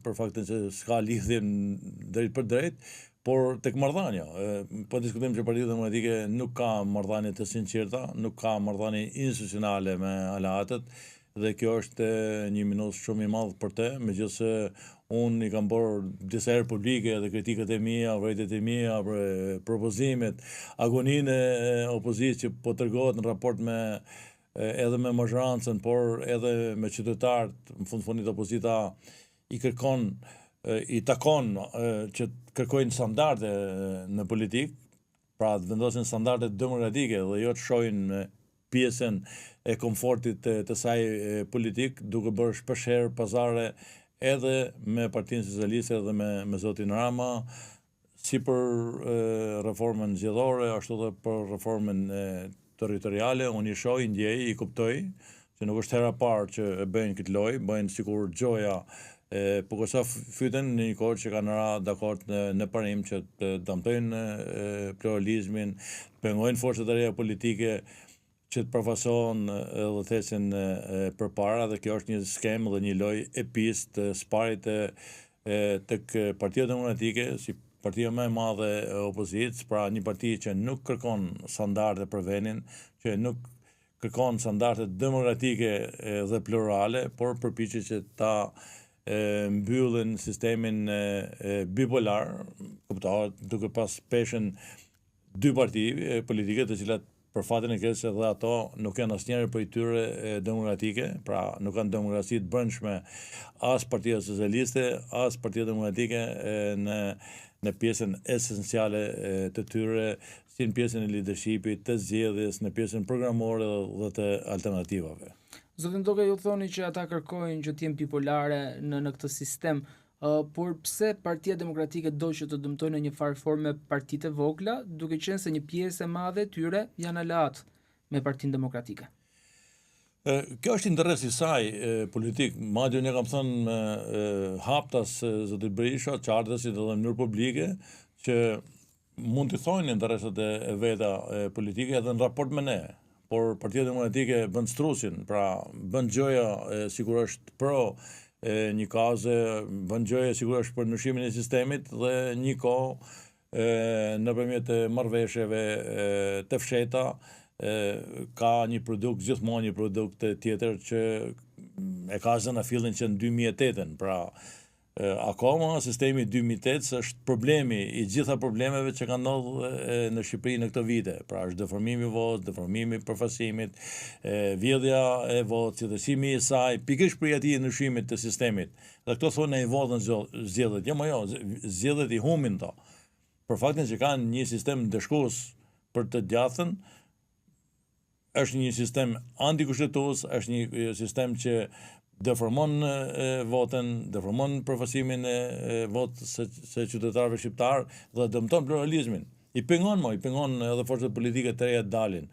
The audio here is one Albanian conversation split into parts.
për faktin që s'ka lidhje drejt për drejt, por tek marrëdhënia. Po diskutojmë që Partia Demokratike nuk ka marrëdhënie të sinqerta, nuk ka marrëdhënie institucionale me aleatët, dhe kjo është një minus shumë i madh për të, megjithëse unë i kam bërë disa herë publike edhe kritikat e mia, vërejtjet e mia për propozimet, agoninë e opozitës që po tregohet në raport me edhe me mazhrancën, por edhe me qytetarët, në fundit opozita i takon që kërkojnë standarde në politikë, pra të vendosin standarde demokratike dhe jo të shohin pjesën e komfortit të saj politik, duke bërë shpeshherë pazare edhe me Partinë Socialiste edhe me zotin Rama, si për reformën zgjedhore, ashtu edhe për reformën territoriale. Unë i shoh, i ndjej, i kuptoj që nuk është hera parë që e bëjnë këtë lojë, bëjnë sikur gjoja po kësa fyten në një kohë që kanë ra dakord në parim që të dëmtojnë pluralizmin, pengojnë forcat e reja politike që të përfasohen dhe thesin përpara, dhe kjo është një skemë dhe një lojë e pisë të sparit tek Partia Demokratike, si partia më e madhe e opozitës, pra një parti që nuk kërkon standarde për vendin, që nuk kërkon standarde demokratike dhe plurale, por përpiqet që ta mbyllin sistemin bipolar, kuptohet, duke pas peshën dy parti politike, të cilat për fatin e keq edhe ato nuk janë asnjëherë prej tyre demokratike, pra nuk kanë demokraci të brendshme as Partia Socialiste, as Partia Demokratike në pjesën esenciale të tyre, si në pjesën e leadershipit, të zgjedhjes, në pjesën programore dhe të alternativave. Zotin Doke, ju thoni që ata kërkojnë që të jenë bipolare në këtë sistem, por pse Partia Demokratike do që të dëmtojnë në një farë forme partitë e vogla, duke qenë se një pjesë e madhe tyre janë aleat me Partinë Demokratike? Kjo është interesi i saj politik. Madje ne kam thënë haptas zotit Berisha, qartësit edhe në mënyrë publike, që mund të thojnë interesat e veta politike edhe në raport me ne. Por Partia Demokratike bën strusin, pra bën gjoja sikur është pro një kaze, bën gjoja sikur është për ndryshimin e sistemit, dhe një kohë nëpërmjet marrëveshjeve të fsheta ka një produkt, gjithmonë një produkt tjetër që e ka zënë fillin që në 2008, pra akoma sistemi 2008 është problemi i gjitha problemeve që kanë ndodhur në Shqipëri në këto vite. Pra është deformimi i votës, deformimi i përfaqësimit, vjedhja e votës, qëtësimi i saj, pikërisht për atij ndryshimit të sistemit. Dhe këto thonë ai votën zgjedhjet. Jo, zgjedhjet i humbin to. Për faktin që kanë një sistem dëshkues për të djathtë, është një sistem antikushtetues, është një sistem që deformon votën, deformon përfaqësimin e votës së qytetarëve shqiptar dhe dëmton pluralizmin. I pengon edhe forcat politike të reja dalin.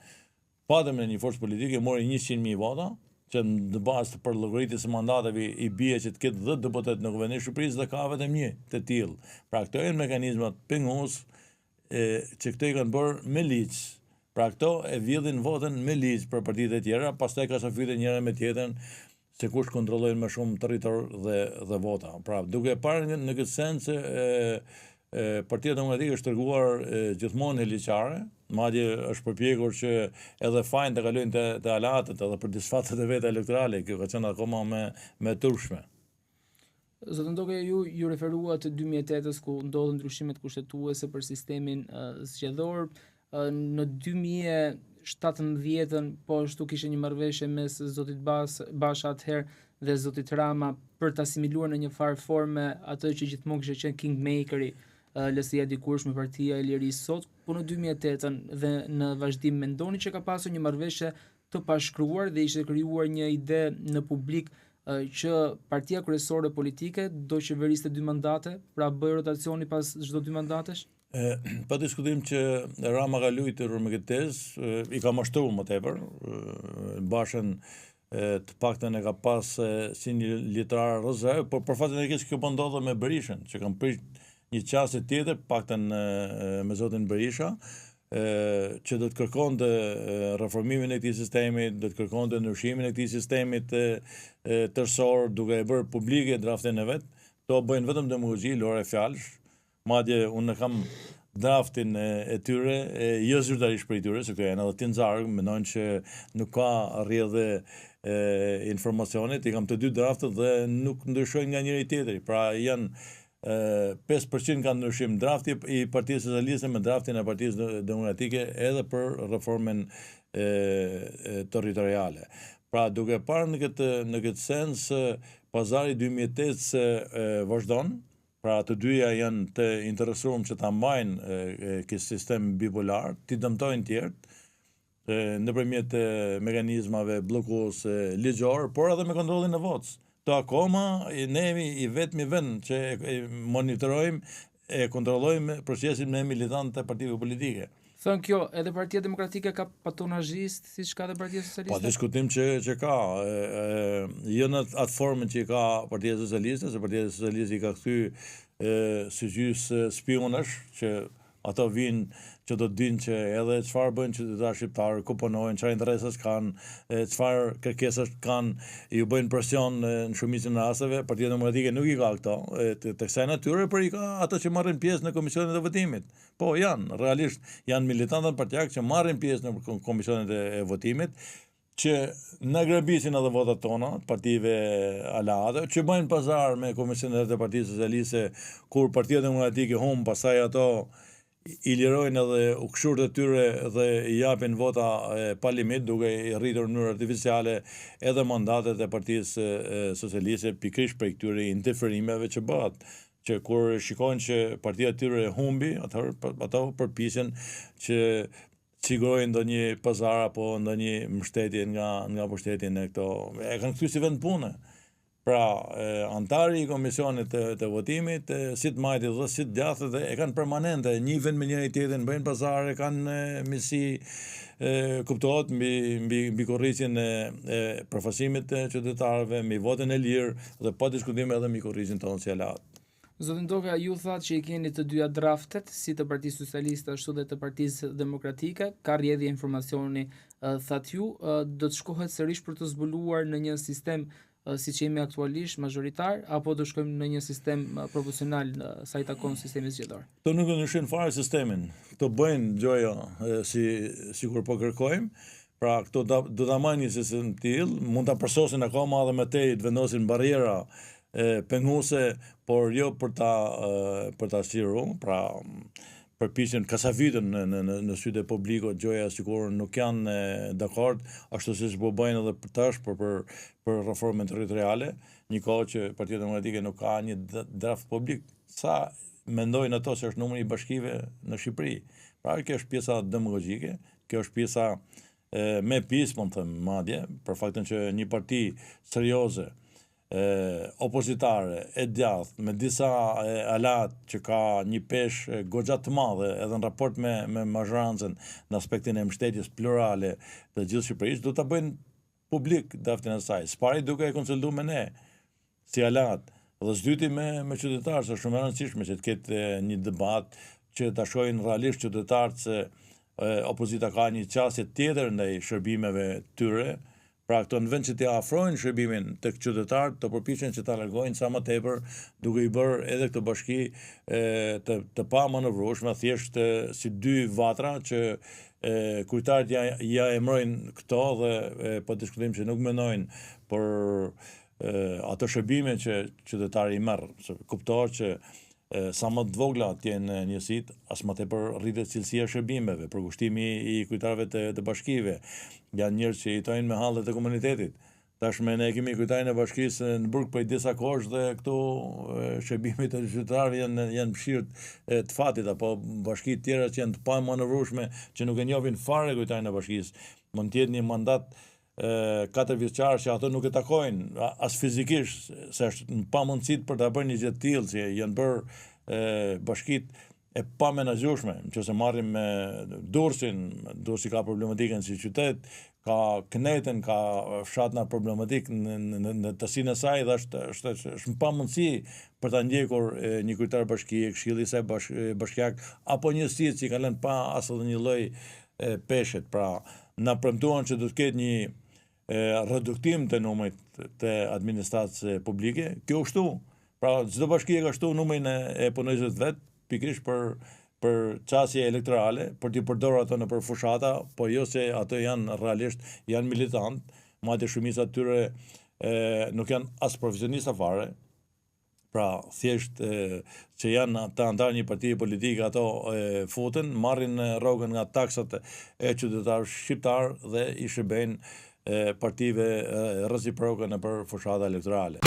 Patëm në një forcë politike mori 100.000 vota, që në bazë për llogaritjes së mandateve i bie që të ketë 10 deputet në Kuvendin e Shqipërisë dhe ka vetëm një të tillë. Pra këto janë mekanizmat pengues që këto i kanë bërë me ligj. Pra këto e vjedhin votën me ligj për partitë e tjera, pastaj ka shafytën njëra me tjetrën se kush kontrollojnë më shumë territor dhe vota. Pra, duke parë në këtë sens Partia Demokratike është treguar gjithmonë liçare, madje është përpjekur që edhe fajin të kalojnë të aleatët edhe për disfatet e veta elektorale, kjo ka qenë akoma me turpshme. Zotin Doke, ju referuat të 2008-s ku ndodhen ndryshimet kushtetuese për sistemin zgjedhor. Në 2017 po ashtu kishte një marrëveshje mes zotit Basha atëherë dhe zotit Rama për të asimiluar në një farë forme atë që gjithmonë kishte qenë kingmakeri LSI-ja dikursh me Partia e Lirisë sot, po në 2008 dhe në vazhdim mendoni që ka pasur një marrëveshje të pashkruar dhe ishte krijuar një ide në publik që partia kryesore politike do qeveriste 2 mandate, pra bëj rotacioni pas çdo 2 mandatesh? Pa diskutim që Rama ka luajtur me këtë tezë, i ka mashtruar më tepër. Bashën të paktën e ka pas si një literar rezervë, por për fatin e keq kjo po ndodhur me Berishën, që kanë prish një çast tjetër, paktën me zotin Berisha, që do të kërkonte reformimin e këtij sistemi, do të kërkonte ndryshimin e këtij sistemi tërësor, duke e bërë publike draftin e vet. To bëjnë vetëm demagogji, lore fjalësh. Madje unë kam draftin e tyre, jo zyrtarisht për i tyre, se këto janë edhe tinxarë, mendojnë që nuk ka rrjedhë informacionit, i kam të dy draftet dhe nuk ndryshojnë nga njëri tjetri. Pra janë 5% ka ndryshim drafti i Partisë Socialiste me draftin e Partisë Demokratike edhe për reformën territoriale. Pra duke parë në këtë sens, pazari 2008 vazhdon. Pra të dyja janë të interesuar që ta mbajnë këtë sistem bipolar, të dëmtojnë tjerët nëpërmjet mekanizmave bllokues ligjor, por edhe me kontrollin e votës. To akoma ne jemi i vetmi vend që monitorojmë e kontrollojmë procesin me militantët e partive politike. Thënë kjo, edhe Partia Demokratike ka patonazhist, siç ka dhe Partia Socialiste? Po diskutim që ka, jo në atë formën që i ka Partia Socialiste, se Partia Socialiste i ka kthy si gjys spionash, që ato vinë që do të dinë që edhe çfarë bëjnë qytetarë shqiptarë, ku punojnë, çfarë interesash kanë, çfarë kërkesash kanë, ju bëjnë presion në shumicën e rasteve. Partia Demokratike nuk i ka këto, të kësaj natyre, por i ka ato që marrin pjesë në komisionet e votimit. Po realisht janë militantët partijak që marrin pjesë në komisionet e votimit, që në grabisin edhe votat tona, partive aleate, që bëjnë pazar me komisionet e Partisë Socialiste, kur Partia Demokratike humb, pastaj ato i lirojnë edhe ukshurët e tyre dhe i japin vota pa limit, duke i rritur në mënyrë artificiale edhe mandatet e Partisë Socialiste, pikërisht për këtyre interferimeve që bëhet, që kur shikojnë që partia e tyre humbi, ato përpiqen që sigurojnë ndonjë pazar apo ndonjë mbështetje nga pushteti në këto. E kanë kthyr si vend pune. Pra, antari i komisionit të votimit, si të majtit dhe si të djathët, e kanë permanente, një vend me njëri tjetrin, bëjnë pazare, kanë misi, kuptohet mbi korricjen e përfasimit të qytetarëve, mbi votën e lirë dhe pa diskutim edhe mbi korricjen tonë si aleat. Zotin Doka, ju thatë që i keni të dyja draftet, si të Partisë Socialiste ashtu dhe të Partisë Demokratike, ka rrjedhje informacioni, thatë ju, do të shkohet sërish për të zbuluar në një sistem si që jemi aktualisht majoritar, apo do shkojmë në një sistem proporcional sa i takon sistemi zgjedhor? Këto nuk ndryshojnë fare sistemin. Këto bëjnë gjoja si kur po kërkojmë. Pra këto do ta marrin një sistem të tillë, mund ta përsosin akoma edhe me tej të vendosin barriera penguese, por jo për ta shiruar. Pra përpiqen kasavytën në sytë e publikut, gjoja sikur nuk janë dakord, ashtu siç po bëjnë edhe tash për reformën territoriale, një kohë që Partia Demokratike nuk ka një draft publik. Sa mendojnë ato se është numri i bashkive në Shqipëri. Pra kjo është pjesa demagogjike, kjo është pjesa me pisë, mund të them madje, për faktin që një parti serioze opozitare e djathtë me disa alat që ka një peshë goxha të madhe edhe në raport me mazhrancën në aspektin e mbështetjes plurale të gjithë Shqipërisë, do ta bëjnë publik draftin e saj. Spari duke e konsultuar me ne si alat dhe s'dyti me qytetarë, është shumë e rëndësishme që të ketë një debat që ta shohin realisht qytetarët se opozita ka një qasje tjetër ndaj shërbimeve tyre. Pra këto në vend që t'i afrojnë shërbimin të qytetarët, të përpiqen që ta largojnë sa më tepër, duke i bërë edhe këtë bashki të pa manovrueshme, thjesht si dy vatra që kujtarët ja emrojnë këto dhe po diskutojmë që nuk mendojnë për ato shërbime që qytetari i merr. Kuptohet që sa më të vogla t'jenë njësitë, as më tepër rritet cilësia e shërbimeve, përkushtimi i kujtarëve të bashkive. Janë njerëz që jetojnë me hallet e komunitetit. Tashmë ne kemi kujtarin e bashkisë në burg për disa kohësh dhe këto shërbime të qytetarëve janë mëshirë të fatit, apo bashki të tjera që janë të pamanovrueshme, që nuk e njohin fare kujtarin e bashkisë. Mund të jetë një mandat 4 vjeçar që ato nuk e takojnë as fizikisht, se është pa mundësit për ta bërë një gjë të tillë, që janë bërë bashkitë e pa menaxhueshme. Nëse marrim me Durrësi ka problematikën si qytet, ka Knetën, ka fshatna problematik në tësinë e saj dhe është pa mundësi për ta ndjekur një kryetar bashkie, këshilli i saj bashkiak apo njësitë që kanë lënë pa as edhe një lloj peshet. Pra na premtuan që do të ketë një reduktim të numrit të administratës publike. Kjo kështu, Pra çdo bashki e ka shtu numrin e punojësve të vet, pikërisht për çësje elektorale, për t'i përdorur ato nëpër fushata, po jo se ato realisht janë militant, madje shumica e tyre nuk janë as profesionista fare. Pra, thjesht që janë të antarë një partije politike, ato futen, marrin rrogën nga taksat e qytetarëve shqiptar dhe i shërbejnë partive reciproke nëpër fushata elektorale.